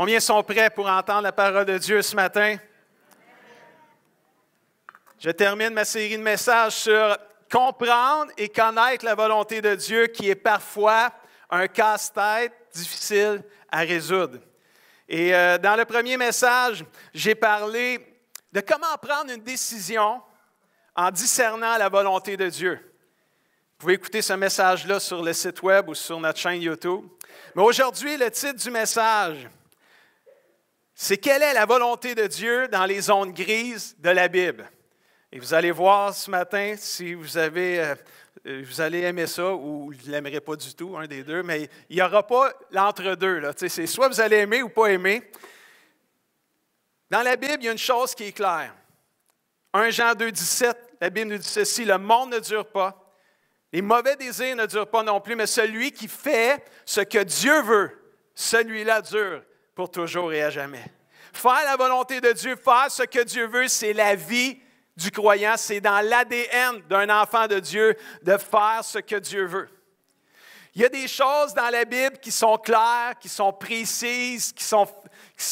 Combien sont prêts pour entendre la parole de Dieu ce matin? Je termine ma série de messages sur comprendre et connaître la volonté de Dieu qui est parfois un casse-tête difficile à résoudre. Et dans le premier message, j'ai parlé de comment prendre une décision en discernant la volonté de Dieu. Vous pouvez écouter ce message-là sur le site web ou sur notre chaîne YouTube. Mais aujourd'hui, le titre du message, c'est « Quelle est la volonté de Dieu dans les zones grises de la Bible? » Et vous allez voir ce matin si vous allez aimer ça ou vous ne l'aimerez pas du tout, un des deux, mais il n'y aura pas l'entre-deux. C'est soit vous allez aimer ou pas aimer. Dans la Bible, il y a une chose qui est claire. 1 Jean 2, 17, la Bible nous dit ceci, « Le monde ne dure pas, les mauvais désirs ne durent pas non plus, mais celui qui fait ce que Dieu veut, celui-là dure pour toujours et à jamais. » Faire la volonté de Dieu, faire ce que Dieu veut, c'est la vie du croyant, c'est dans l'ADN d'un enfant de Dieu de faire ce que Dieu veut. Il y a des choses dans la Bible qui sont claires, qui sont précises,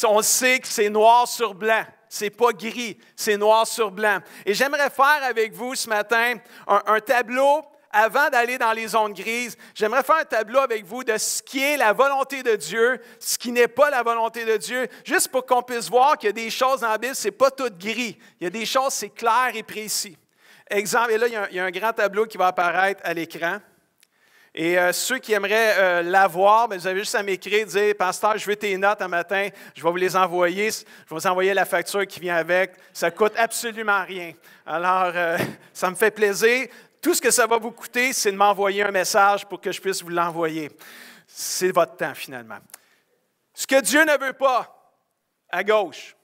on sait que c'est noir sur blanc. C'est pas gris, c'est noir sur blanc. Et j'aimerais faire avec vous ce matin un tableau. Avant d'aller dans les zones grises, j'aimerais faire un tableau avec vous de ce qui est la volonté de Dieu, ce qui n'est pas la volonté de Dieu, juste pour qu'on puisse voir qu'il y a des choses dans la Bible, ce n'est pas tout gris. Il y a des choses, c'est clair et précis. Exemple, et là, il y a un grand tableau qui va apparaître à l'écran. Et ceux qui aimeraient l'avoir, vous avez juste à m'écrire, dire « Pasteur, je veux tes notes un matin, je vais vous les envoyer, je vais vous envoyer la facture qui vient avec. Ça ne coûte absolument rien. » Alors, ça me fait plaisir. Tout ce que ça va vous coûter, c'est de m'envoyer un message pour que je puisse vous l'envoyer. C'est votre temps, finalement. Ce que Dieu ne veut pas, à gauche.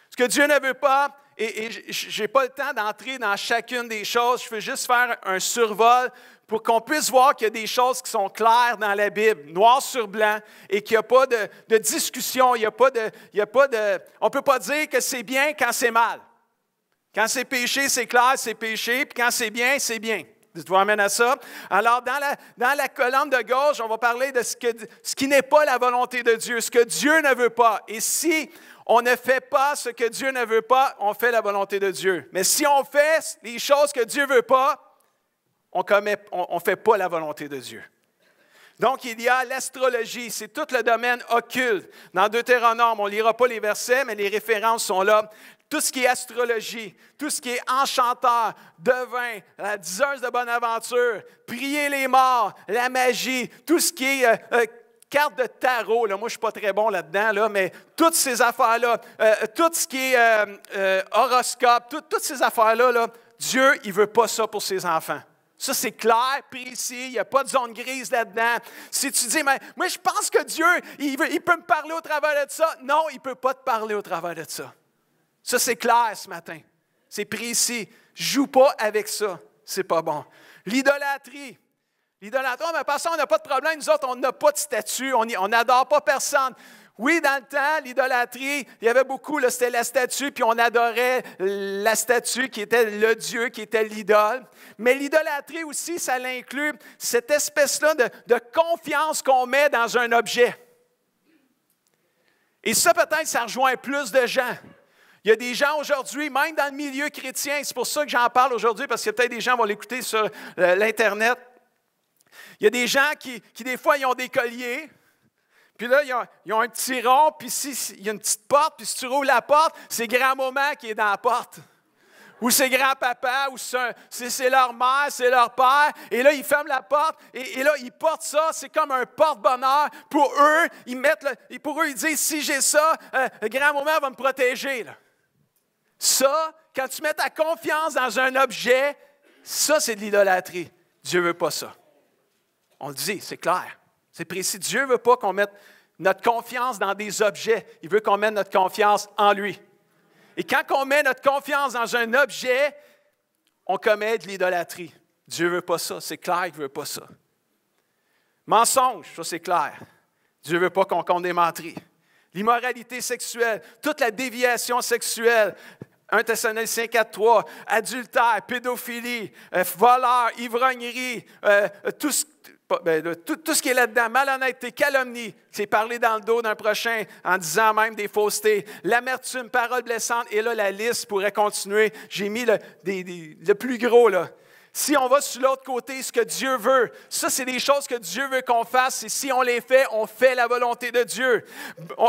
Ce que Dieu ne veut pas, et je n'ai pas le temps d'entrer dans chacune des choses, je veux juste faire un survol pour qu'on puisse voir qu'il y a des choses qui sont claires dans la Bible, noir sur blanc, et qu'il n'y a pas de discussion, on ne peut pas dire que c'est bien quand c'est mal. Quand c'est péché, c'est clair, c'est péché, puis quand c'est bien, c'est bien. Dites-vous amène à ça. Alors, dans la colonne de gauche, on va parler de ce qui n'est pas la volonté de Dieu, ce que Dieu ne veut pas. Et si on ne fait pas ce que Dieu ne veut pas, on fait la volonté de Dieu. Mais si on fait les choses que Dieu ne veut pas, on ne fait pas la volonté de Dieu. Donc, il y a l'astrologie, c'est tout le domaine occulte. Dans Deutéronome, on ne lira pas les versets, mais les références sont là. Tout ce qui est astrologie, tout ce qui est enchanteur, devin, la diseuse de bonne aventure, prier les morts, la magie, tout ce qui est carte de tarot, là, moi je ne suis pas très bon là-dedans, là, mais toutes ces affaires-là, tout ce qui est horoscope, toutes ces affaires-là, là, Dieu, il ne veut pas ça pour ses enfants. Ça, c'est clair, précis, il n'y a pas de zone grise là-dedans. Si tu dis, mais moi je pense que Dieu, il peut me parler au travers de ça. Non, il ne peut pas te parler au travers de ça. Ça, c'est clair ce matin. C'est précis. Joue pas avec ça. C'est pas bon. L'idolâtrie. L'idolâtrie, mais parce qu'on n'a pas de problème. Nous autres, on n'a pas de statut. On n'adore pas personne. Oui, dans le temps, l'idolâtrie, il y avait beaucoup, là, c'était la statue, puis on adorait la statue qui était le Dieu, qui était l'idole. Mais l'idolâtrie aussi, ça l'inclut cette espèce-là de confiance qu'on met dans un objet. Et ça, peut-être, ça rejoint plus de gens. Il y a des gens aujourd'hui, même dans le milieu chrétien, c'est pour ça que j'en parle aujourd'hui, parce que peut-être des gens vont l'écouter sur l'Internet. Il y a des gens qui des fois, ils ont des colliers, puis là, ils ont un petit rond, puis il y a une petite porte, puis si tu roules la porte, c'est grand-maman qui est dans la porte. Ou c'est grand-papa, ou c'est leur mère, c'est leur père, et là, ils ferment la porte, et là, ils portent ça, c'est comme un porte-bonheur. Pour eux, ils disent, si j'ai ça, grand-maman va me protéger, là. Ça, quand tu mets ta confiance dans un objet, ça, c'est de l'idolâtrie. Dieu ne veut pas ça. On le dit, c'est clair, c'est précis. Dieu ne veut pas qu'on mette notre confiance dans des objets. Il veut qu'on mette notre confiance en lui. Et quand on met notre confiance dans un objet, on commet de l'idolâtrie. Dieu ne veut pas ça, c'est clair qu'il ne veut pas ça. Mensonge, ça c'est clair. Dieu ne veut pas qu'on compte des menteries. L'immoralité sexuelle, toute la déviation sexuelle, 1 Thessaloniciens 4.3, adultère, pédophilie, voleur, ivrognerie, tout ce qui est là-dedans, malhonnêteté, calomnie, c'est parler dans le dos d'un prochain en disant même des faussetés, l'amertume, paroles blessantes, et là, la liste pourrait continuer. J'ai mis le plus gros, là. Si on va sur l'autre côté, ce que Dieu veut, ça, c'est des choses que Dieu veut qu'on fasse, et si on les fait, on fait la volonté de Dieu.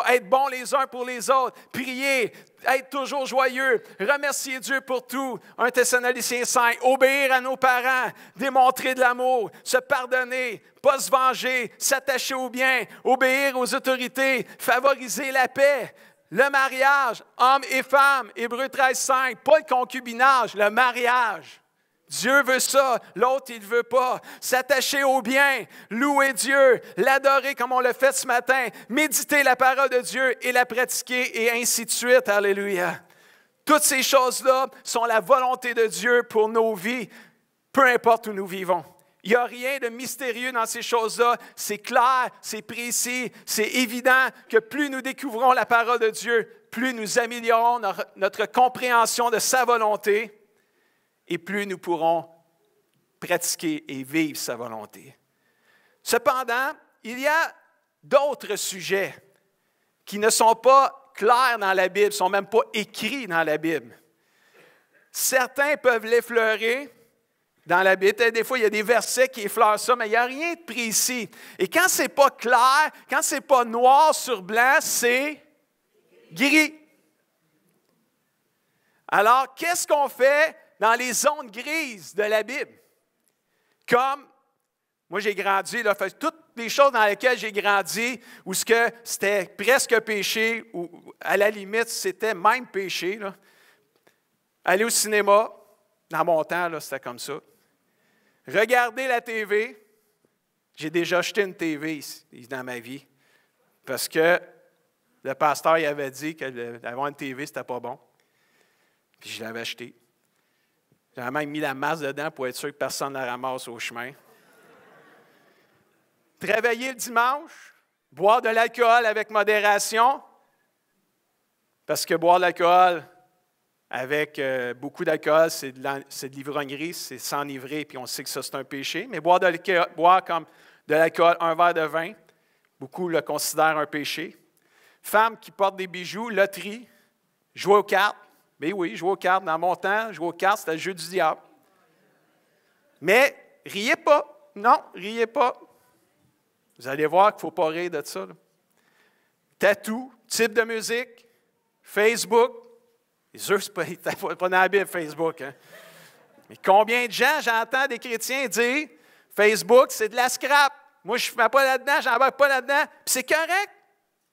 Être bons les uns pour les autres, prier, être toujours joyeux, remercier Dieu pour tout. 1 Thessaloniciens 5, obéir à nos parents, démontrer de l'amour, se pardonner, pas se venger, s'attacher au bien, obéir aux autorités, favoriser la paix. Le mariage, hommes et femmes, Hébreux 13, 5, pas le concubinage, le mariage. Dieu veut ça, l'autre, il ne veut pas. S'attacher au bien, louer Dieu, l'adorer comme on l'a fait ce matin, méditer la parole de Dieu et la pratiquer et ainsi de suite. Alléluia. Toutes ces choses-là sont la volonté de Dieu pour nos vies, peu importe où nous vivons. Il n'y a rien de mystérieux dans ces choses-là. C'est clair, c'est précis, c'est évident que plus nous découvrons la parole de Dieu, plus nous améliorons notre compréhension de sa volonté, et plus nous pourrons pratiquer et vivre sa volonté. Cependant, il y a d'autres sujets qui ne sont pas clairs dans la Bible, ne sont même pas écrits dans la Bible. Certains peuvent l'effleurer dans la Bible. Des fois, il y a des versets qui effleurent ça, mais il n'y a rien de précis. Et quand ce n'est pas clair, quand ce n'est pas noir sur blanc, c'est gris. Alors, qu'est-ce qu'on fait dans les zones grises de la Bible? Comme, moi j'ai grandi, là, toutes les choses dans lesquelles j'ai grandi, où c'était presque péché, ou à la limite, c'était même péché. Là. Aller au cinéma, dans mon temps, là, c'était comme ça. Regarder la TV, j'ai déjà acheté une TV ici, dans ma vie, parce que le pasteur il avait dit qu'avoir une TV, c'était pas bon. Puis je l'avais acheté. J'avais même mis la masse dedans pour être sûr que personne ne la ramasse au chemin. Travailler le dimanche, boire de l'alcool avec modération, parce que boire de l'alcool avec beaucoup d'alcool, c'est de l'ivrognerie, c'est s'enivrer, puis on sait que ça, c'est un péché. Mais boire comme de l'alcool, un verre de vin, beaucoup le considèrent un péché. Femmes qui portent des bijoux, loterie, jouer aux cartes. Mais oui, jouer aux cartes. Dans mon temps, jouer aux cartes, c'était le jeu du diable. Mais riez pas. Non, riez pas. Vous allez voir qu'il ne faut pas rire de ça. Là. Tatou, type de musique, Facebook. C'est sûr que ce n'est pas dans la Bible, Facebook. Hein? Mais combien de gens j'entends des chrétiens dire Facebook, c'est de la scrap. Moi, je ne mets pas là-dedans, je n'embarque pas là-dedans. Puis c'est correct.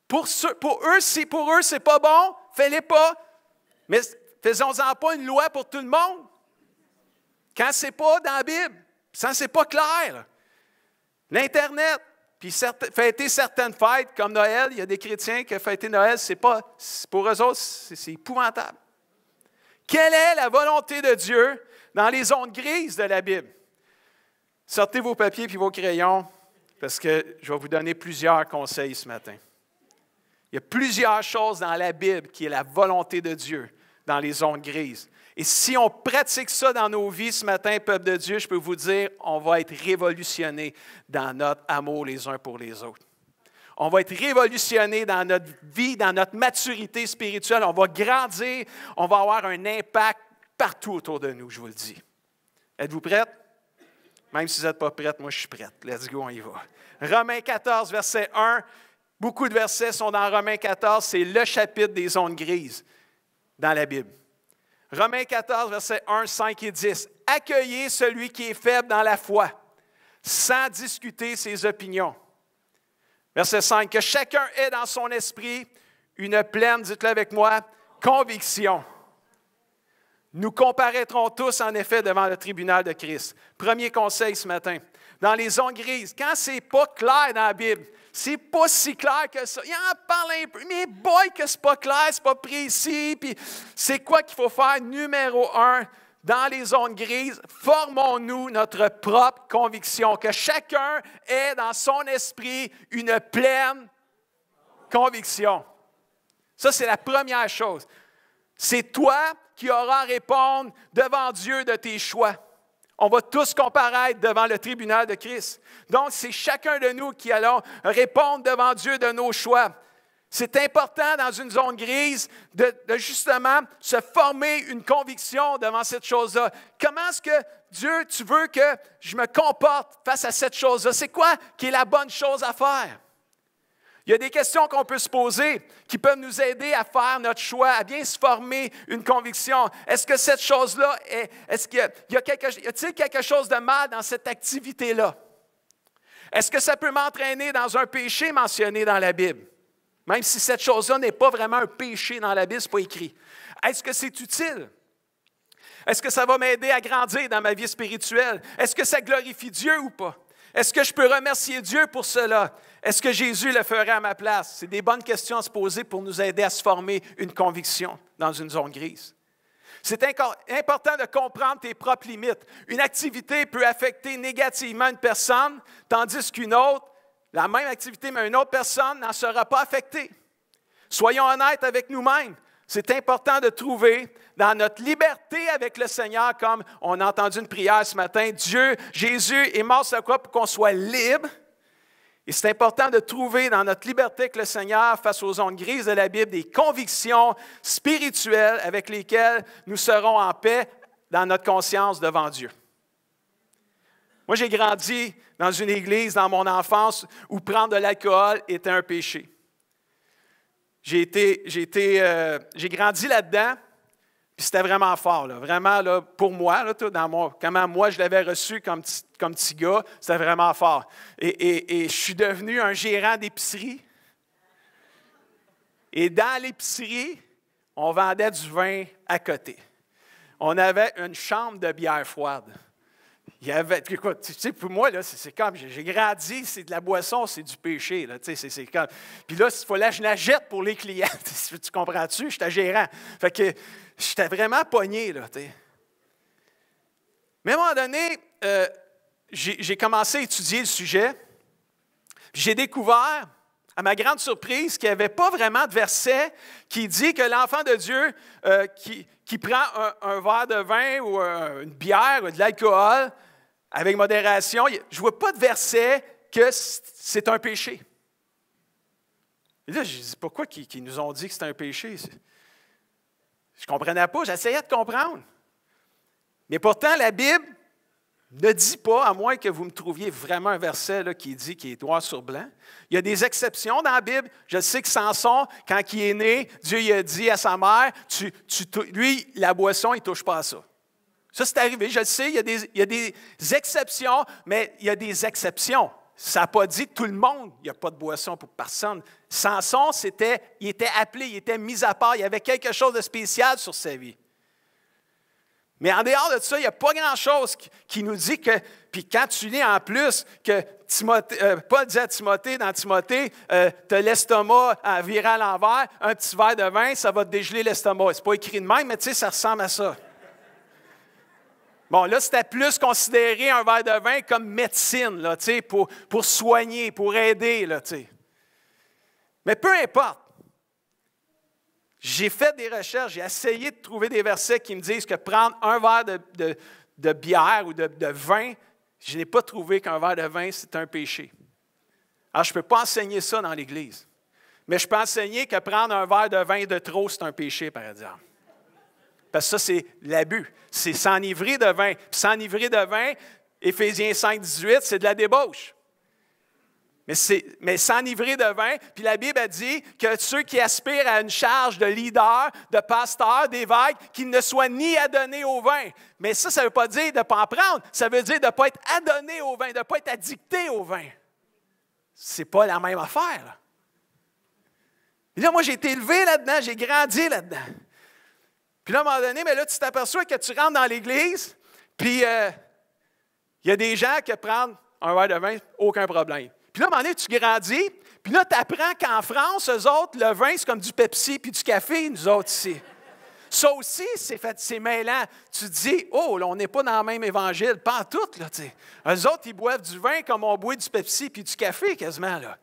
Pour eux, ce n'est pas bon, fais-les pas. Mais faisons-en pas une loi pour tout le monde. Quand ce n'est pas dans la Bible, quand ce n'est pas clair. L'Internet, puis fêter certaines fêtes comme Noël, il y a des chrétiens qui fêter Noël, pour eux autres, c'est épouvantable. Quelle est la volonté de Dieu dans les zones grises de la Bible? Sortez vos papiers et vos crayons, parce que je vais vous donner plusieurs conseils ce matin. Il y a plusieurs choses dans la Bible qui est la volonté de Dieu dans les zones grises. Et si on pratique ça dans nos vies ce matin, peuple de Dieu, je peux vous dire, on va être révolutionné dans notre amour les uns pour les autres. On va être révolutionné dans notre vie, dans notre maturité spirituelle. On va grandir, on va avoir un impact partout autour de nous, je vous le dis. Êtes-vous prêtes? Même si vous n'êtes pas prêtes, moi je suis prête. Let's go, on y va. Romains 14, verset 1. Beaucoup de versets sont dans Romains 14. C'est le chapitre des zones grises dans la Bible. Romains 14, versets 1, 5 et 10. Accueillez celui qui est faible dans la foi, sans discuter ses opinions. Verset 5. Que chacun ait dans son esprit une pleine, dites-le avec moi, conviction. Nous comparaîtrons tous, en effet, devant le tribunal de Christ. Premier conseil ce matin. Dans les zones grises, quand ce n'est pas clair dans la Bible, c'est pas si clair que ça. Il en parle un peu, mais boy que c'est pas clair, c'est pas précis. Puis c'est quoi qu'il faut faire? Numéro 1, dans les zones grises, formons-nous notre propre conviction. Que chacun ait dans son esprit une pleine conviction. Ça, c'est la première chose. C'est toi qui auras à répondre devant Dieu de tes choix. On va tous comparaître devant le tribunal de Christ. Donc, c'est chacun de nous qui allons répondre devant Dieu de nos choix. C'est important dans une zone grise de justement se former une conviction devant cette chose-là. Comment est-ce que Dieu, tu veux que je me comporte face à cette chose-là? C'est quoi qui est la bonne chose à faire? Il y a des questions qu'on peut se poser qui peuvent nous aider à faire notre choix, à bien se former une conviction. Est-ce que cette chose-là, est-ce qu'il y a-t-il quelque chose de mal dans cette activité-là? Est-ce que ça peut m'entraîner dans un péché mentionné dans la Bible? Même si cette chose-là n'est pas vraiment un péché dans la Bible, ce n'est pas écrit. Est-ce que c'est utile? Est-ce que ça va m'aider à grandir dans ma vie spirituelle? Est-ce que ça glorifie Dieu ou pas? Est-ce que je peux remercier Dieu pour cela? Est-ce que Jésus le ferait à ma place? C'est des bonnes questions à se poser pour nous aider à se former une conviction dans une zone grise. C'est important de comprendre tes propres limites. Une activité peut affecter négativement une personne, tandis qu'une autre, la même activité, mais une autre personne n'en sera pas affectée. Soyons honnêtes avec nous-mêmes. C'est important de trouver dans notre liberté avec le Seigneur, comme on a entendu une prière ce matin, Jésus est mort sur la croix pour qu'on soit libre. Et c'est important de trouver dans notre liberté avec le Seigneur, face aux zones grises de la Bible, des convictions spirituelles avec lesquelles nous serons en paix dans notre conscience devant Dieu. Moi, j'ai grandi dans une église dans mon enfance où prendre de l'alcool était un péché. J'ai grandi là-dedans, puis c'était vraiment fort, là, vraiment là, pour moi, là, comment moi je l'avais reçu comme petit gars, c'était vraiment fort. Et je suis devenu un gérant d'épicerie. Et dans l'épicerie, on vendait du vin à côté. On avait une chambre de bière froide. Il y avait, écoute, tu sais, pour moi, là, c'est comme, j'ai grandi, c'est de la boisson, c'est du péché, là, tu sais, c'est comme, puis là, il fallait que je la jette pour les clients, tu comprends-tu? J'étais gérant. Fait que j'étais vraiment pogné, là, tu sais. Mais à un moment donné, j'ai commencé à étudier le sujet, puis j'ai découvert, à ma grande surprise, qu'il n'y avait pas vraiment de verset qui dit que l'enfant de Dieu qui prend un verre de vin ou une bière ou de l'alcool avec modération, je ne vois pas de verset que c'est un péché. Et là, je dis, pourquoi qu'ils nous ont dit que c'est un péché? Je ne comprenais pas, j'essayais de comprendre. Mais pourtant, la Bible ne dit pas, à moins que vous me trouviez vraiment un verset là, qui dit qu'il est noir sur blanc. Il y a des exceptions dans la Bible. Je sais que Samson, quand il est né, Dieu il a dit à sa mère, lui, la boisson, il ne touche pas à ça. Ça, c'est arrivé, je le sais, il y a des exceptions, mais il y a des exceptions. Ça n'a pas dit tout le monde, il n'y a pas de boisson pour personne. Samson, il était appelé, il était mis à part, il y avait quelque chose de spécial sur sa vie. Mais en dehors de ça, il n'y a pas grand-chose qui nous dit que, puis quand tu lis en plus que Paul dit à Timothée, dans Timothée, tu as l'estomac à virer à l'envers, un petit verre de vin, ça va te dégeler l'estomac. Ce n'est pas écrit de même, mais tu sais, ça ressemble à ça. Bon, là, c'était plus considéré un verre de vin comme médecine, là, tu sais, pour soigner, pour aider, là, tu sais. Mais peu importe. J'ai fait des recherches, j'ai essayé de trouver des versets qui me disent que prendre un verre de bière ou de vin, je n'ai pas trouvé qu'un verre de vin, c'est un péché. Alors, je ne peux pas enseigner ça dans l'Église. Mais je peux enseigner que prendre un verre de vin de trop, c'est un péché, par exemple. Parce que ça, c'est l'abus. C'est s'enivrer de vin. Puis s'enivrer de vin, Éphésiens 5, 18, c'est de la débauche. Mais s'enivrer de vin, puis la Bible a dit que ceux qui aspirent à une charge de leader, de pasteur, d'évêque, qu'ils ne soient ni adonnés au vin. Mais ça ne veut pas dire de ne pas en prendre, ça veut dire de ne pas être adonné au vin, de ne pas être addicté au vin. Ce n'est pas la même affaire. Là. Et là, moi, j'ai été élevé là-dedans, j'ai grandi là-dedans. Puis là, à un moment donné, mais là, tu t'aperçois que tu rentres dans l'Église, puis il y a des gens qui prennent un verre de vin, aucun problème. Puis là, à un moment donné, tu grandis, puis là, tu apprends qu'en France, eux autres, le vin, c'est comme du Pepsi puis du café, nous autres ici. Ça aussi, c'est mêlant. Tu te dis, oh, là, on n'est pas dans le même évangile, pas en tout, là, tu sais. Eux autres, ils boivent du vin comme on boit du Pepsi puis du café, quasiment, là.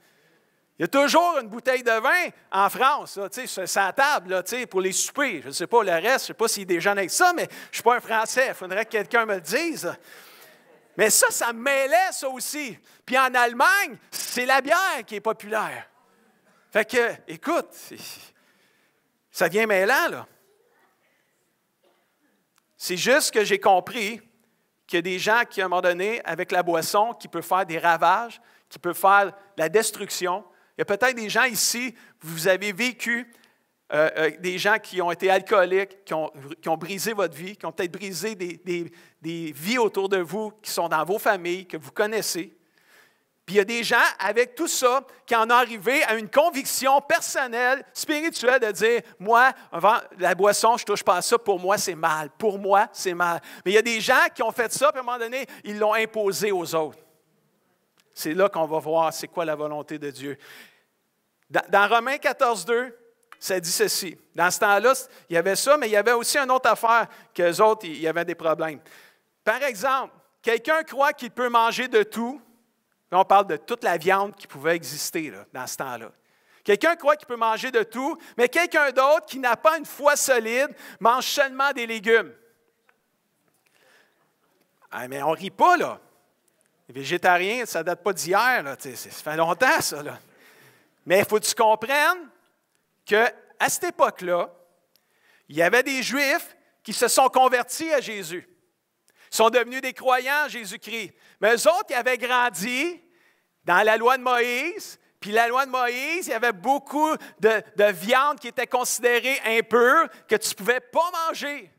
Il y a toujours une bouteille de vin en France, là, sur la table, là, pour les soupers. Je ne sais pas le reste, je ne sais pas s'ils déjeunent avec ça, mais je ne suis pas un Français. Il faudrait que quelqu'un me le dise. Mais ça me mêlait, ça aussi. Puis en Allemagne, c'est la bière qui est populaire. Fait que, écoute, ça devient mêlant, là. C'est juste que j'ai compris qu'il y a des gens qui, à un moment donné, avec la boisson, qui peuvent faire des ravages, qui peuvent faire de la destruction. Il y a peut-être des gens ici, vous avez vécu des gens qui ont été alcooliques, qui ont brisé votre vie, qui ont peut-être brisé des vies autour de vous, qui sont dans vos familles, que vous connaissez. Puis il y a des gens, avec tout ça, qui en ont arrivé à une conviction personnelle, spirituelle, de dire, moi, avant la boisson, je ne touche pas à ça, pour moi, c'est mal. Pour moi, c'est mal. Mais il y a des gens qui ont fait ça, puis à un moment donné, ils l'ont imposé aux autres. C'est là qu'on va voir c'est quoi la volonté de Dieu. Dans Romains 14,2, ça dit ceci. Dans ce temps-là, il y avait ça, mais il y avait aussi une autre affaire qu'eux autres, il y avait des problèmes. Par exemple, quelqu'un croit qu'il peut manger de tout. Là, on parle de toute la viande qui pouvait exister là, dans ce temps-là. Quelqu'un croit qu'il peut manger de tout, mais quelqu'un d'autre qui n'a pas une foi solide mange seulement des légumes. Ah, mais on ne rit pas, là. Les végétariens, ça ne date pas d'hier, là. Ça fait longtemps, ça, là. Mais il faut que tu comprennes qu'à cette époque-là, il y avait des Juifs qui se sont convertis à Jésus. Ils sont devenus des croyants en Jésus-Christ. Mais eux autres, ils avaient grandi dans la loi de Moïse. Puis la loi de Moïse, il y avait beaucoup de viande qui était considérée impure, que tu ne pouvais pas manger.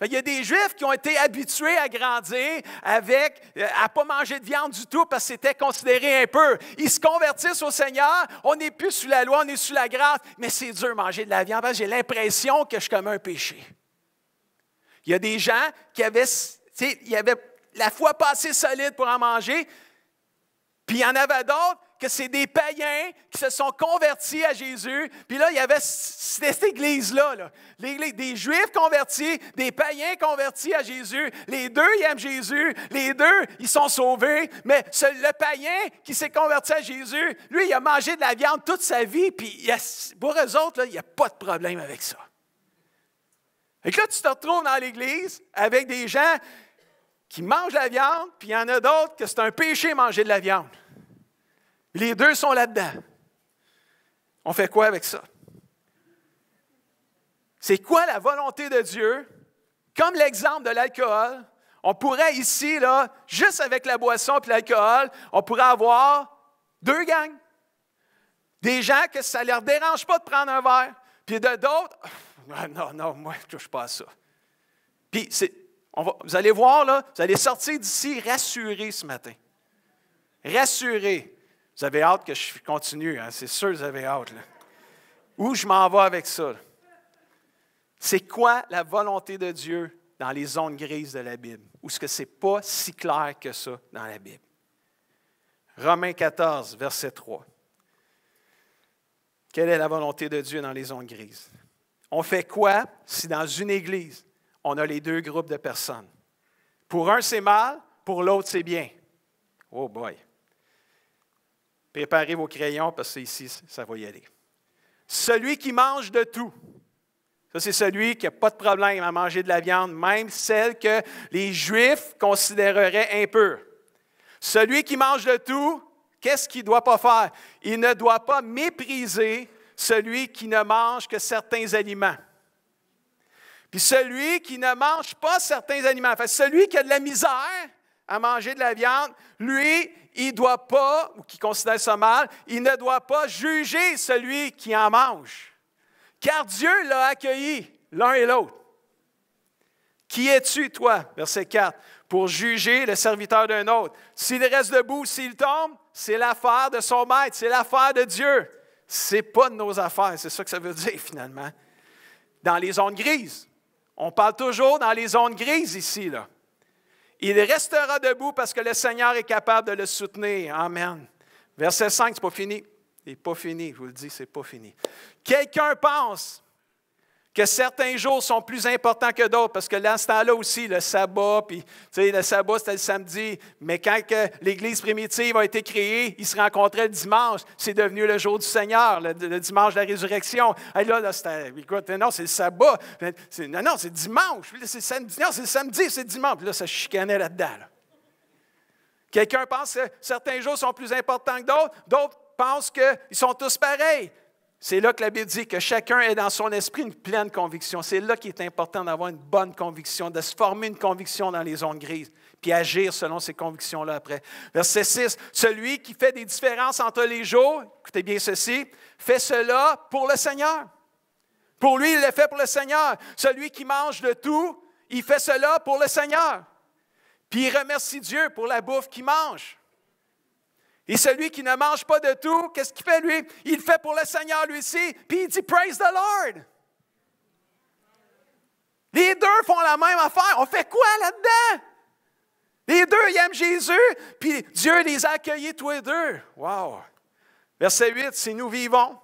Il y a des Juifs qui ont été habitués à grandir à ne pas manger de viande du tout parce que c'était considéré impur. Ils se convertissent au Seigneur, on n'est plus sous la loi, on est sous la grâce, mais c'est dur de manger de la viande parce que j'ai l'impression que je commets un péché. Il y a des gens qui avaient la foi pas assez solide pour en manger, puis il y en avait d'autres que c'est des païens qui se sont convertis à Jésus. Puis là, il y avait cette église-là, là. L'église des Juifs convertis, des païens convertis à Jésus. Les deux, ils aiment Jésus. Les deux, ils sont sauvés. Mais le païen qui s'est converti à Jésus, lui, il a mangé de la viande toute sa vie. Puis pour eux autres, là, il n'y a pas de problème avec ça. Et là, tu te retrouves dans l'église avec des gens qui mangent la viande, puis il y en a d'autres que c'est un péché manger de la viande. Les deux sont là-dedans. On fait quoi avec ça? C'est quoi la volonté de Dieu? Comme l'exemple de l'alcool, on pourrait ici, là, juste avec la boisson et l'alcool, on pourrait avoir deux gangs. Des gens que ça ne leur dérange pas de prendre un verre, puis d'autres, non, moi, je ne touche pas à ça. Puis, vous allez voir, là, vous allez sortir d'ici rassurés ce matin. Rassurés. Vous avez hâte que je continue, hein? C'est sûr que vous avez hâte. Là. Où je m'en vais avec ça? Là? C'est quoi la volonté de Dieu dans les zones grises de la Bible? Ou est-ce que ce n'est pas si clair que ça dans la Bible? Romains 14, verset 3. Quelle est la volonté de Dieu dans les zones grises? On fait quoi si dans une église, on a les deux groupes de personnes? Pour un, c'est mal, pour l'autre, c'est bien. Oh boy! Préparez vos crayons parce que ici, ça va y aller. Celui qui mange de tout. Ça, c'est celui qui n'a pas de problème à manger de la viande, même celle que les Juifs considéreraient impure. Celui qui mange de tout, qu'est-ce qu'il ne doit pas faire? Il ne doit pas mépriser celui qui ne mange que certains aliments. Puis celui qui ne mange pas certains aliments, enfin, celui qui a de la misère à manger de la viande, lui, il ne doit pas, ou qui considère ça mal, il ne doit pas juger celui qui en mange. Car Dieu l'a accueilli, l'un et l'autre. Qui es-tu, toi, verset 4, pour juger le serviteur d'un autre? S'il reste debout, s'il tombe, c'est l'affaire de son maître, c'est l'affaire de Dieu. Ce n'est pas de nos affaires, c'est ça que ça veut dire finalement. Dans les zones grises. On parle toujours dans les zones grises ici, là. Il restera debout parce que le Seigneur est capable de le soutenir. Amen. Verset 5, ce n'est pas fini. Il n'est pas fini, je vous le dis, ce n'est pas fini. Quelqu'un pense que certains jours sont plus importants que d'autres, parce que dans ce temps-là aussi, le sabbat, puis le sabbat, c'était le samedi, mais quand l'Église primitive a été créée, ils se rencontraient le dimanche. C'est devenu le jour du Seigneur, le dimanche de la résurrection. Et là, c'était, écoute, non, c'est le sabbat. Non, c'est dimanche. C'est samedi. Non, c'est le samedi, c'est dimanche. Puis là, ça chicanait là-dedans. Là. Quelqu'un pense que certains jours sont plus importants que d'autres. D'autres pensent qu'ils sont tous pareils. C'est là que la Bible dit que chacun ait dans son esprit une pleine conviction. C'est là qu'il est important d'avoir une bonne conviction, de se former une conviction dans les zones grises, puis agir selon ces convictions-là après. Verset 6, « Celui qui fait des différences entre les jours, écoutez bien ceci, fait cela pour le Seigneur. Pour lui, il le fait pour le Seigneur. Celui qui mange de tout, il fait cela pour le Seigneur. Puis il remercie Dieu pour la bouffe qu'il mange. Et celui qui ne mange pas de tout, qu'est-ce qu'il fait, lui? Il le fait pour le Seigneur, lui aussi. Puis il dit, praise the Lord. Les deux font la même affaire. On fait quoi là-dedans? Les deux, ils aiment Jésus, puis Dieu les a accueillis tous les deux. Wow! Verset 8, si nous vivons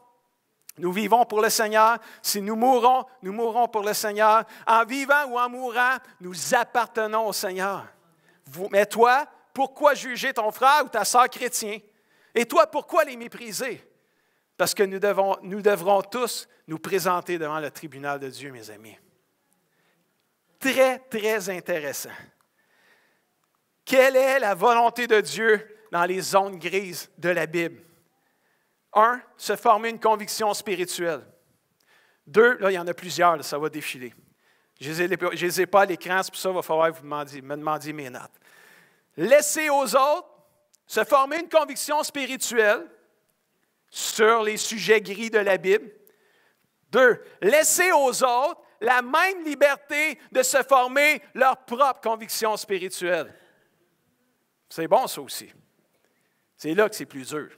pour le Seigneur. Si nous mourrons pour le Seigneur. En vivant ou en mourant, nous appartenons au Seigneur. Mais toi, pourquoi juger ton frère ou ta sœur chrétien? Et toi, pourquoi les mépriser? Parce que nous devrons tous nous présenter devant le tribunal de Dieu, mes amis. Très, très intéressant. Quelle est la volonté de Dieu dans les zones grises de la Bible? 1, se former une conviction spirituelle. 2, là, il y en a plusieurs, là, ça va défiler. Je ne les ai pas à l'écran, c'est pour ça qu'il va falloir que vous me demandiez mes notes. Laisser aux autres se former une conviction spirituelle sur les sujets gris de la Bible. 2, laisser aux autres la même liberté de se former leur propre conviction spirituelle. C'est bon, ça aussi. C'est là que c'est plus dur.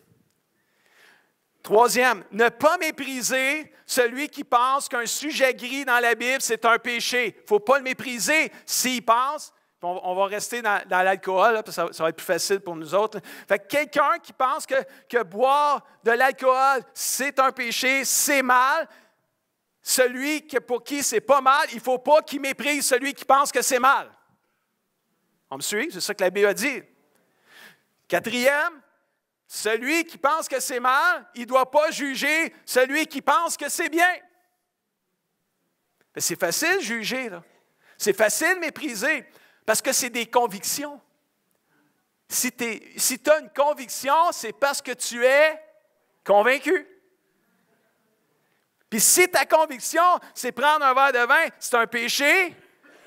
3e, ne pas mépriser celui qui pense qu'un sujet gris dans la Bible, c'est un péché. Il ne faut pas le mépriser s'il pense. On va rester dans l'alcool, là, parce que ça va être plus facile pour nous autres. Fait que quelqu'un qui pense que boire de l'alcool, c'est un péché, c'est mal, celui pour qui c'est pas mal, il ne faut pas qu'il méprise celui qui pense que c'est mal. On me suit? C'est ça que la Bible a dit. 4e, celui qui pense que c'est mal, il ne doit pas juger celui qui pense que c'est bien. C'est facile de juger, là. C'est facile de mépriser. Parce que c'est des convictions. Si tu as une conviction, c'est parce que tu es convaincu. Puis si ta conviction, c'est prendre un verre de vin, c'est un péché,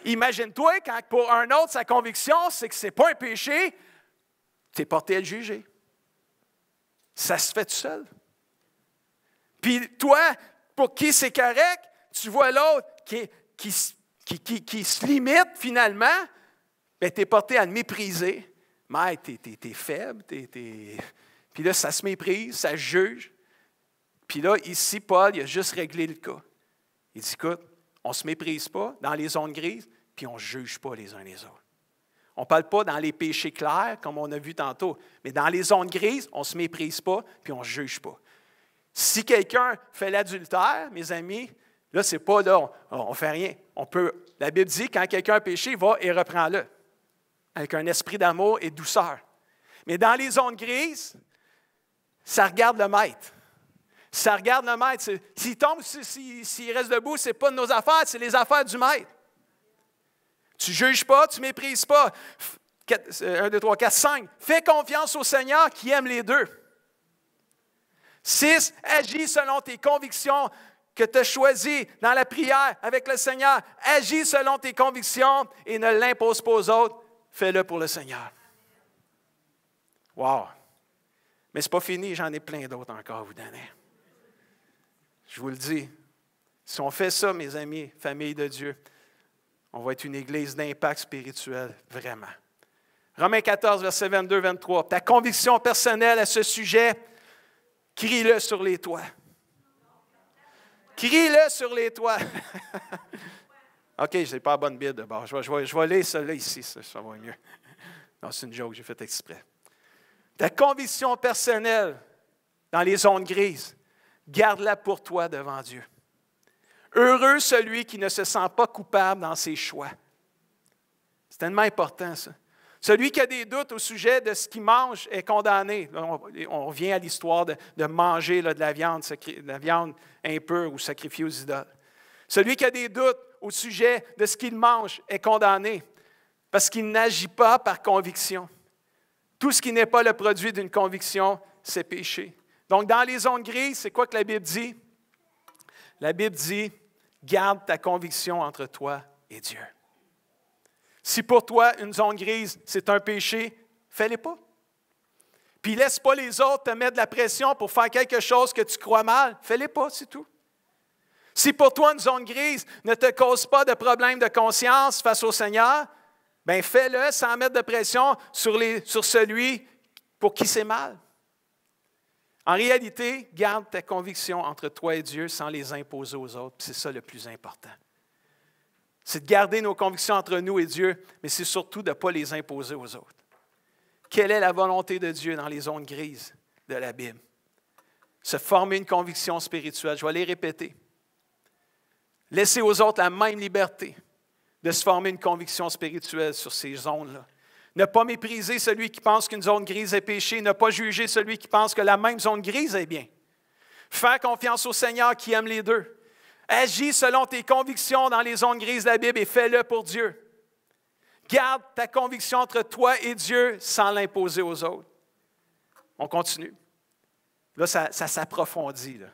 imagine-toi quand pour un autre, sa conviction, c'est que ce n'est pas un péché, tu es porté à le juger. Ça se fait tout seul. Puis toi, pour qui c'est correct, tu vois l'autre qui se limite finalement, bien, tu es porté à le mépriser. Mais tu es faible. Puis là, ça se méprise, ça se juge. Puis là, ici, Paul, il a juste réglé le cas. Il dit, écoute, on ne se méprise pas dans les zones grises, puis on ne juge pas les uns les autres. On ne parle pas dans les péchés clairs, comme on a vu tantôt, mais dans les zones grises, on ne se méprise pas, puis on ne juge pas. Si quelqu'un fait l'adultère, mes amis, là, ce n'est pas là, on ne fait rien. La Bible dit, quand quelqu'un a péché, va et reprend-le, avec un esprit d'amour et de douceur. Mais dans les zones grises, ça regarde le maître. Ça regarde le maître. S'il tombe, s'il reste debout, ce n'est pas de nos affaires, c'est les affaires du maître. Tu ne juges pas, tu ne méprises pas. 1, 2, 3, 4, 5. Fais confiance au Seigneur qui aime les deux. 6. Agis selon tes convictions que tu as choisies dans la prière avec le Seigneur. Agis selon tes convictions et ne l'impose pas aux autres. Fais-le pour le Seigneur. Wow! Mais ce n'est pas fini, j'en ai plein d'autres encore à vous donner. Je vous le dis, si on fait ça, mes amis, famille de Dieu, on va être une église d'impact spirituel, vraiment. Romains 14, versets 22-23. Ta conviction personnelle à ce sujet, crie-le sur les toits. Crie-le sur les toits. OK, je n'ai pas la bonne Bible d'abord. Je vais lire celle-là ici, ça va mieux. Non, c'est une joke, j'ai fait exprès. Ta conviction personnelle dans les zones grises, garde-la pour toi devant Dieu. Heureux celui qui ne se sent pas coupable dans ses choix. C'est tellement important, ça. Celui qui a des doutes au sujet de ce qu'il mange est condamné. On revient à l'histoire de manger de la viande impure ou sacrifiée aux idoles. Celui qui a des doutes au sujet de ce qu'il mange est condamné parce qu'il n'agit pas par conviction. Tout ce qui n'est pas le produit d'une conviction, c'est péché. Donc, dans les zones grises, c'est quoi que la Bible dit? La Bible dit, garde ta conviction entre toi et Dieu. Si pour toi, une zone grise, c'est un péché, fais-les pas. Puis laisse pas les autres te mettre de la pression pour faire quelque chose que tu crois mal. Fais-les pas, c'est tout. Si pour toi, une zone grise ne te cause pas de problème de conscience face au Seigneur, bien fais-le sans mettre de pression sur celui pour qui c'est mal. En réalité, garde tes convictions entre toi et Dieu sans les imposer aux autres. C'est ça le plus important. C'est de garder nos convictions entre nous et Dieu, mais c'est surtout de ne pas les imposer aux autres. Quelle est la volonté de Dieu dans les zones grises de la Bible? Se former une conviction spirituelle. Je vais les répéter. Laisser aux autres la même liberté de se former une conviction spirituelle sur ces zones-là. Ne pas mépriser celui qui pense qu'une zone grise est péché. Ne pas juger celui qui pense que la même zone grise est bien. Faire confiance au Seigneur qui aime les deux. Agis selon tes convictions dans les zones grises de la Bible et fais-le pour Dieu. Garde ta conviction entre toi et Dieu sans l'imposer aux autres. On continue. Là, ça s'approfondit. Là,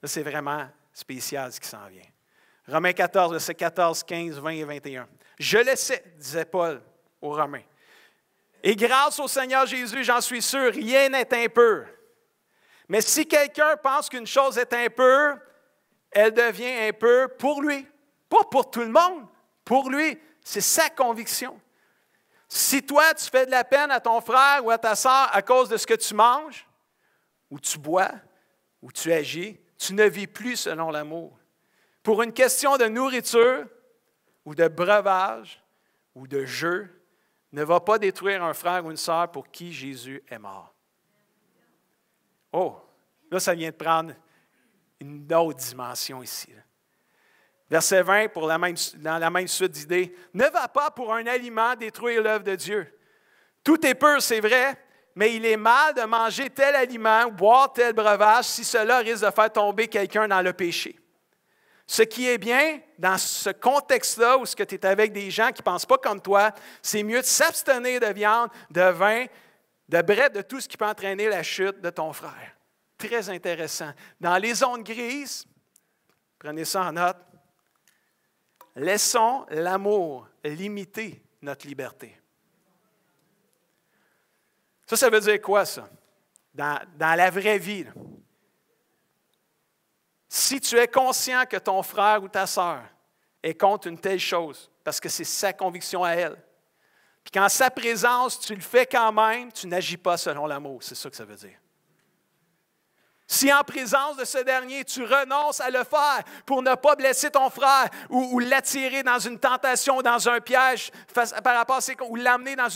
c'est vraiment spécial ce qui s'en vient. Romains 14, versets 14, 15, 20 et 21. « Je le sais, disait Paul aux Romains. Et grâce au Seigneur Jésus, j'en suis sûr, rien n'est impur. Mais si quelqu'un pense qu'une chose est impure, elle devient impure pour lui. Pas pour tout le monde, pour lui. C'est sa conviction. Si toi, tu fais de la peine à ton frère ou à ta sœur à cause de ce que tu manges, ou tu bois, ou tu agis, tu ne vis plus selon l'amour. Pour une question de nourriture, ou de breuvage, ou de jeu, ne va pas détruire un frère ou une sœur pour qui Jésus est mort. Oh, là, ça vient de prendre une autre dimension ici. Verset 20, dans la même suite d'idées. « Ne va pas pour un aliment détruire l'œuvre de Dieu. Tout est pur, c'est vrai, mais il est mal de manger tel aliment ou boire tel breuvage si cela risque de faire tomber quelqu'un dans le péché. Ce qui est bien, dans ce contexte-là, où tu es avec des gens qui ne pensent pas comme toi, c'est mieux de s'abstenir de viande, de vin, de bref, de tout ce qui peut entraîner la chute de ton frère. » Très intéressant. Dans les zones grises, prenez ça en note, laissons l'amour limiter notre liberté. Ça veut dire quoi, ça? Dans la vraie vie, là. Si tu es conscient que ton frère ou ta sœur est contre une telle chose, parce que c'est sa conviction à elle, puis qu'en sa présence, tu le fais quand même, tu n'agis pas selon l'amour. C'est ça que ça veut dire. Si en présence de ce dernier, tu renonces à le faire pour ne pas blesser ton frère ou l'attirer dans une tentation, dans un piège, par rapport à ou l'amener dans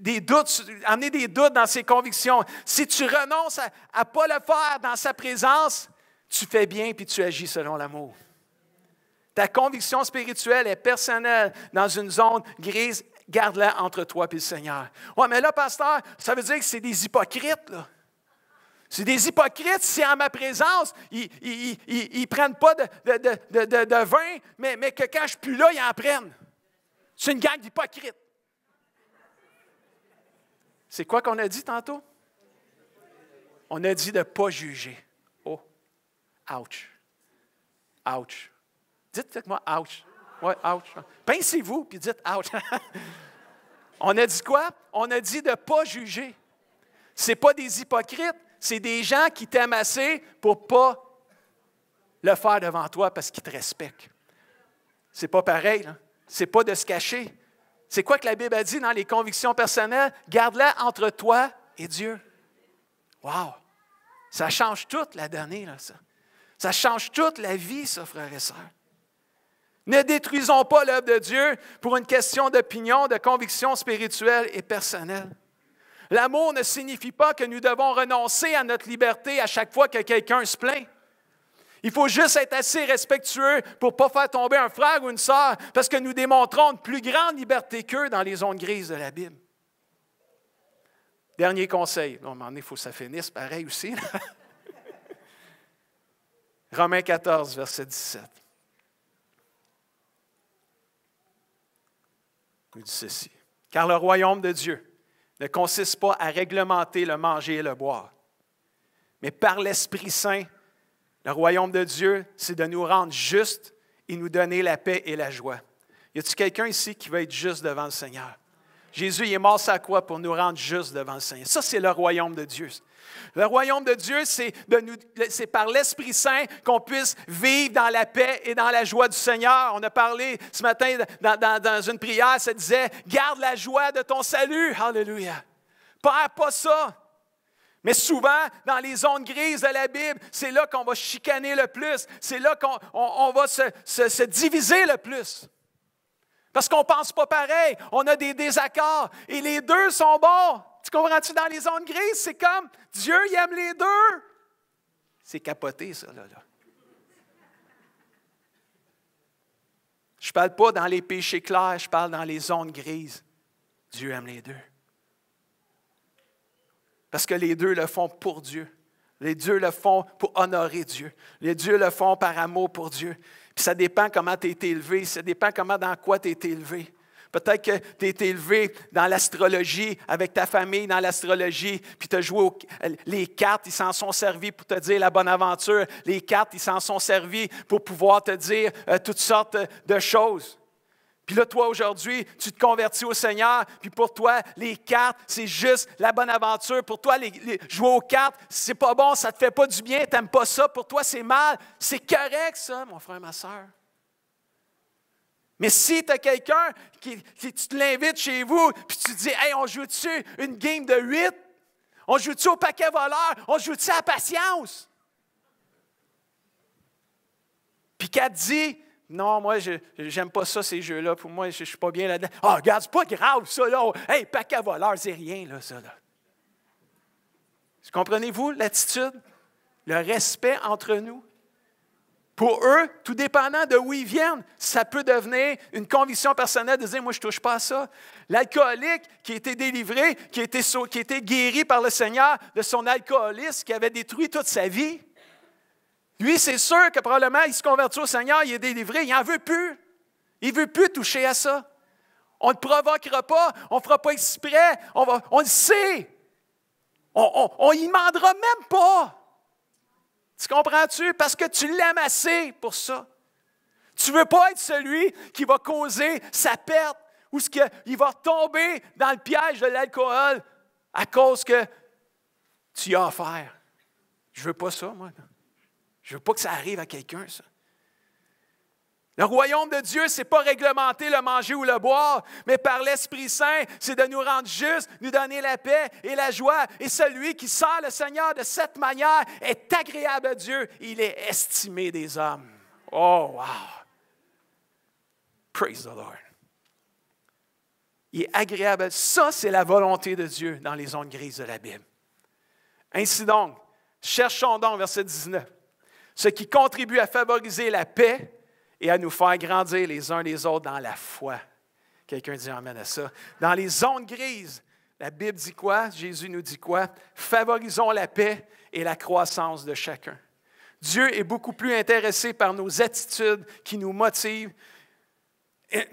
des doutes, amener des doutes dans ses convictions, si tu renonces à ne pas le faire dans sa présence, tu fais bien puis tu agis selon l'amour. Ta conviction spirituelle est personnelle dans une zone grise. Garde-la entre toi et le Seigneur. Oui, mais là, pasteur, ça veut dire que c'est des hypocrites, là. C'est des hypocrites si en ma présence, ils ne prennent pas de vin, mais que quand je ne suis plus là, ils en prennent. C'est une gang d'hypocrites. C'est quoi qu'on a dit tantôt? On a dit de ne pas juger. Oh, ouch. Ouch. Dites avec moi, ouch. Oui, ouch. Pincez-vous, puis dites ouch. On a dit quoi? On a dit de ne pas juger. Ce n'est pas des hypocrites, c'est des gens qui t'aiment assez pour ne pas le faire devant toi parce qu'ils te respectent. Ce n'est pas pareil, là. Ce n'est pas de se cacher. C'est quoi que la Bible a dit dans les convictions personnelles? Garde-la entre toi et Dieu. Wow! Ça change toute la donnée, là, ça. Ça change toute la vie, ça, frères et sœurs. Ne détruisons pas l'œuvre de Dieu pour une question d'opinion, de conviction spirituelle et personnelle. L'amour ne signifie pas que nous devons renoncer à notre liberté à chaque fois que quelqu'un se plaint. Il faut juste être assez respectueux pour ne pas faire tomber un frère ou une sœur, parce que nous démontrons une plus grande liberté qu'eux dans les zones grises de la Bible. Dernier conseil. À un moment donné, il faut que ça finisse pareil aussi. Romains 14, verset 17. Il dit ceci. Car le royaume de Dieu ne consiste pas à réglementer le manger et le boire, mais par l'Esprit Saint, le royaume de Dieu, c'est de nous rendre justes et nous donner la paix et la joie. Y a-t-il quelqu'un ici qui veut être juste devant le Seigneur? Jésus, il est mort sur la croix pour nous rendre justes devant le Seigneur. Ça, c'est le royaume de Dieu. Le royaume de Dieu, c'est par l'Esprit Saint qu'on puisse vivre dans la paix et dans la joie du Seigneur. On a parlé ce matin dans une prière, ça disait « Garde la joie de ton salut. » Alléluia. Perds pas ça. Mais souvent, dans les zones grises de la Bible, c'est là qu'on va chicaner le plus. C'est là qu'on va se diviser le plus. Parce qu'on ne pense pas pareil. On a des désaccords. Et les deux sont bons. Tu comprends-tu? Dans les zones grises, c'est comme Dieu, il aime les deux. C'est capoté, ça, là. Je ne parle pas dans les péchés clairs, je parle dans les zones grises. Dieu aime les deux. Parce que les deux le font pour Dieu. Les deux le font pour honorer Dieu. Les deux le font par amour pour Dieu. Puis ça dépend comment tu as été élevé, ça dépend dans quoi tu as été élevé. Peut-être que tu as été élevé dans l'astrologie, avec ta famille dans l'astrologie, puis tu as joué les cartes, ils s'en sont servis pour te dire la bonne aventure. Les cartes, ils s'en sont servis pour pouvoir te dire toutes sortes de choses. Puis là, toi, aujourd'hui, tu te convertis au Seigneur, puis pour toi, les cartes, c'est juste la bonne aventure. Pour toi, jouer aux cartes, c'est pas bon, ça te fait pas du bien, tu n'aimes pas ça. Pour toi, c'est mal. C'est correct, ça, mon frère, ma soeur. Mais si tu as quelqu'un qui tu te l'invites chez vous, puis tu te dis « Hey, on joue-tu une game de 8? On joue-tu au paquet voleur? On joue-tu à la patience? » Puis qu'elle te dit « Non, moi, je n'aime pas ça, ces jeux-là. Pour moi, je ne suis pas bien là-dedans. Ah, regarde, c'est pas grave, ça, là. Hey, paquet voleur, c'est rien, là, ça, là. » Comprenez-vous l'attitude? Le respect entre nous? Pour eux, tout dépendant de où ils viennent, ça peut devenir une conviction personnelle de dire « Moi, je ne touche pas à ça. » L'alcoolique qui a été délivré, qui a été guéri par le Seigneur de son alcoolisme, qui avait détruit toute sa vie, lui, c'est sûr que probablement, il se convertit au Seigneur, il est délivré, il n'en veut plus. Il ne veut plus toucher à ça. On ne le provoquera pas, on ne fera pas exprès, on le sait. On n'y demandera même pas. Tu comprends-tu? Parce que tu l'aimes assez pour ça. Tu ne veux pas être celui qui va causer sa perte ou qu'il va tomber dans le piège de l'alcool à cause que tu y as affaire. Je ne veux pas ça, moi. Je ne veux pas que ça arrive à quelqu'un, ça. Le royaume de Dieu, ce n'est pas réglementer le manger ou le boire, mais par l'Esprit Saint, c'est de nous rendre justes, nous donner la paix et la joie. Et celui qui sert le Seigneur de cette manière est agréable à Dieu. Il est estimé des hommes. Oh, wow! Praise the Lord. Il est agréable. Ça, c'est la volonté de Dieu dans les zones grises de la Bible. Ainsi donc, cherchons donc, verset 19, ce qui contribue à favoriser la paix et à nous faire grandir les uns les autres dans la foi. Quelqu'un dit amen à ça. Dans les zones grises, la Bible dit quoi? Jésus nous dit quoi? Favorisons la paix et la croissance de chacun. Dieu est beaucoup plus intéressé par nos attitudes qui nous motivent,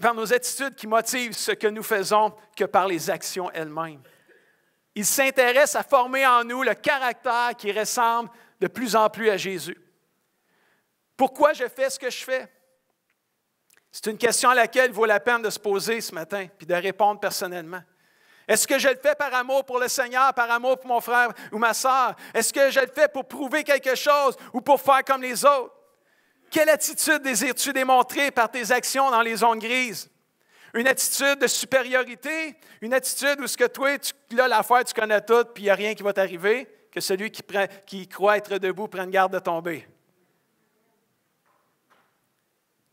par nos attitudes qui motivent ce que nous faisons que par les actions elles-mêmes. Il s'intéresse à former en nous le caractère qui ressemble de plus en plus à Jésus. Pourquoi je fais ce que je fais? C'est une question à laquelle il vaut la peine de se poser ce matin puis de répondre personnellement. Est-ce que je le fais par amour pour le Seigneur, par amour pour mon frère ou ma sœur? Est-ce que je le fais pour prouver quelque chose ou pour faire comme les autres? Quelle attitude désires-tu démontrer par tes actions dans les zones grises? Une attitude de supériorité? Une attitude où ce que toi, là, l'affaire, tu connais tout puis il n'y a rien qui va t'arriver? Que celui qui croit être debout prenne garde de tomber.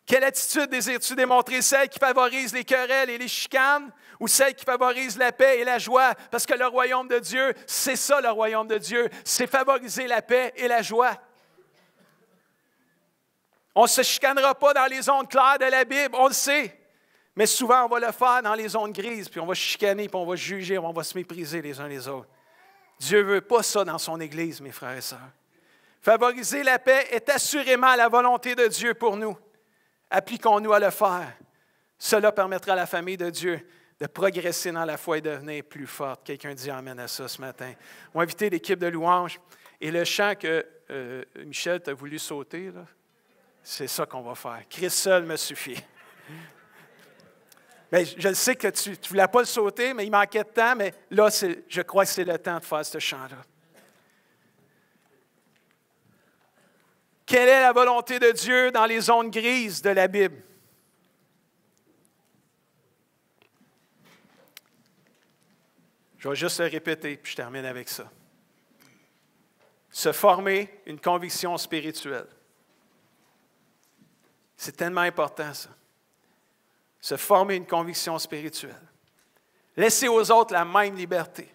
Quelle attitude désires-tu démontrer? Celle qui favorise les querelles et les chicanes ou celle qui favorise la paix et la joie? Parce que le royaume de Dieu, c'est ça le royaume de Dieu, c'est favoriser la paix et la joie. On ne se chicanera pas dans les zones claires de la Bible, on le sait. Mais souvent, on va le faire dans les zones grises, puis on va chicaner, puis on va juger, on va se mépriser les uns les autres. Dieu ne veut pas ça dans son Église, mes frères et sœurs. Favoriser la paix est assurément la volonté de Dieu pour nous. Appliquons-nous à le faire. Cela permettra à la famille de Dieu de progresser dans la foi et de devenir plus forte. Quelqu'un dit amen à ça ce matin. On va inviter l'équipe de louanges. Et le chant que Michel t'a voulu sauter, là, c'est ça qu'on va faire. Christ seul me suffit. Mais je sais que tu ne voulais pas le sauter, mais il manquait de temps, mais là, je crois que c'est le temps de faire ce chant-là. Quelle est la volonté de Dieu dans les zones grises de la Bible? Je vais juste le répéter, puis je termine avec ça. Se former une conviction spirituelle. C'est tellement important, ça. Se former une conviction spirituelle. Laisser aux autres la même liberté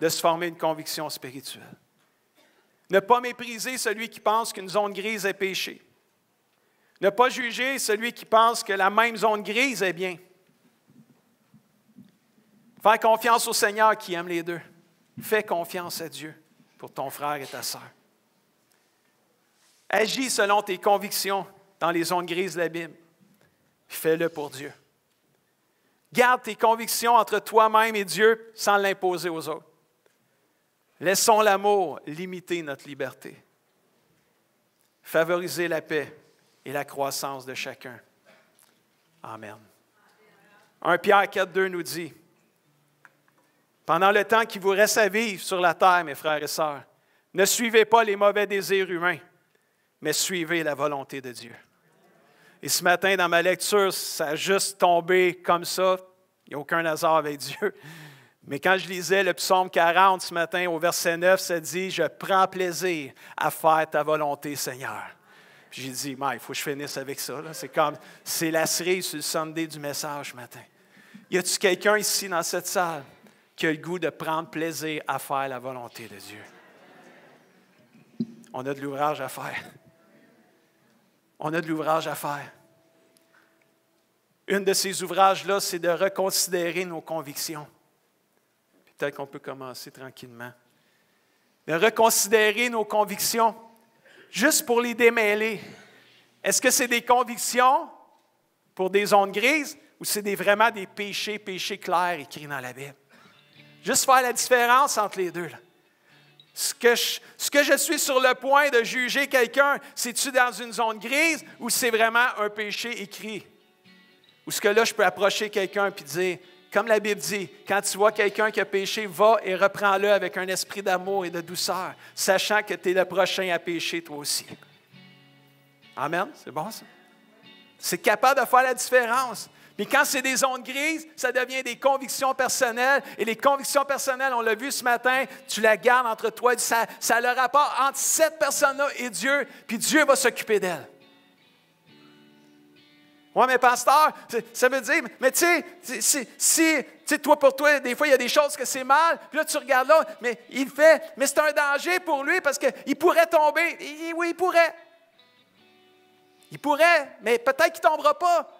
de se former une conviction spirituelle. Ne pas mépriser celui qui pense qu'une zone grise est péché. Ne pas juger celui qui pense que la même zone grise est bien. Faire confiance au Seigneur qui aime les deux. Fais confiance à Dieu pour ton frère et ta sœur. Agis selon tes convictions dans les zones grises de la Bible. Fais-le pour Dieu. Garde tes convictions entre toi-même et Dieu sans l'imposer aux autres. Laissons l'amour limiter notre liberté. Favoriser la paix et la croissance de chacun. Amen. 1 Pierre 4,2 nous dit, « Pendant le temps qu'il vous reste à vivre sur la terre, mes frères et sœurs, ne suivez pas les mauvais désirs humains, mais suivez la volonté de Dieu. » Et ce matin, dans ma lecture, ça a juste tombé comme ça. Il n'y a aucun hasard avec Dieu. Mais quand je lisais le psaume 40 ce matin, au verset 9, ça dit « Je prends plaisir à faire ta volonté, Seigneur. » J'ai dit, il faut que je finisse avec ça. Là. C'est la cerise sur le Sunday du message ce matin. Y a-t-il quelqu'un ici dans cette salle qui a le goût de prendre plaisir à faire la volonté de Dieu? On a de l'ouvrage à faire. On a de l'ouvrage à faire. Une de ces ouvrages-là, c'est de reconsidérer nos convictions. Peut-être qu'on peut commencer tranquillement. De reconsidérer nos convictions, juste pour les démêler. Est-ce que c'est des convictions pour des zones grises ou c'est vraiment des péchés clairs écrits dans la Bible? Juste faire la différence entre les deux. Là. Ce que je suis sur le point de juger quelqu'un, c'est-tu dans une zone grise ou c'est vraiment un péché écrit? Ou ce que là, je peux approcher quelqu'un et dire, comme la Bible dit, quand tu vois quelqu'un qui a péché, va et reprends-le avec un esprit d'amour et de douceur, sachant que tu es le prochain à pécher toi aussi. Amen? C'est bon ça? C'est capable de faire la différence. Mais quand c'est des zones grises, ça devient des convictions personnelles. Et les convictions personnelles, on l'a vu ce matin, tu la gardes entre toi. Ça a le rapport entre cette personne-là et Dieu, puis Dieu va s'occuper d'elle. Oui, mais pasteur, ça veut dire, mais tu sais, toi pour toi, des fois, il y a des choses que c'est mal, puis là, tu regardes là, mais il fait, mais c'est un danger pour lui parce qu'il pourrait tomber. Oui, il pourrait. Il pourrait, mais peut-être qu'il ne tombera pas.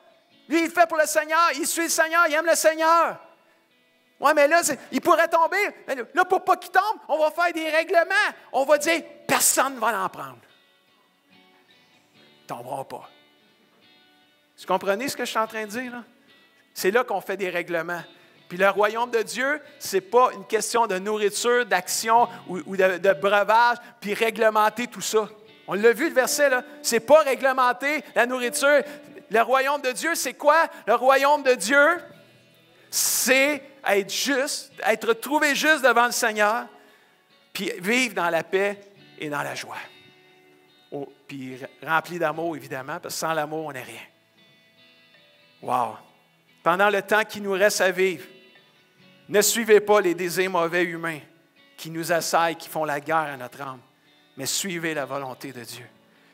Lui, il le fait pour le Seigneur, il suit le Seigneur, il aime le Seigneur. Oui, mais là, il pourrait tomber. Là, pour pas qu'il tombe, on va faire des règlements. On va dire, personne ne va l'en prendre. Ils ne tomberont pas. Vous comprenez ce que je suis en train de dire? Là? C'est là qu'on fait des règlements. Puis le royaume de Dieu, ce n'est pas une question de nourriture, d'action ou de breuvage, puis réglementer tout ça. On l'a vu, le verset, là. Ce n'est pas réglementer la nourriture. Le royaume de Dieu, c'est quoi? Le royaume de Dieu, c'est être juste, être trouvé juste devant le Seigneur, puis vivre dans la paix et dans la joie. Oh, puis rempli d'amour, évidemment, parce que sans l'amour, on n'est rien. Wow! Pendant le temps qui nous reste à vivre, ne suivez pas les désirs mauvais humains qui nous assaillent, qui font la guerre à notre âme, mais suivez la volonté de Dieu.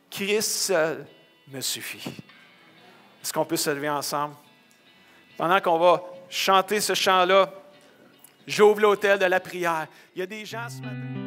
Christ seul me suffit. Est-ce qu'on peut se lever ensemble? Pendant qu'on va chanter ce chant-là, j'ouvre l'autel de la prière. Il y a des gens ce matin...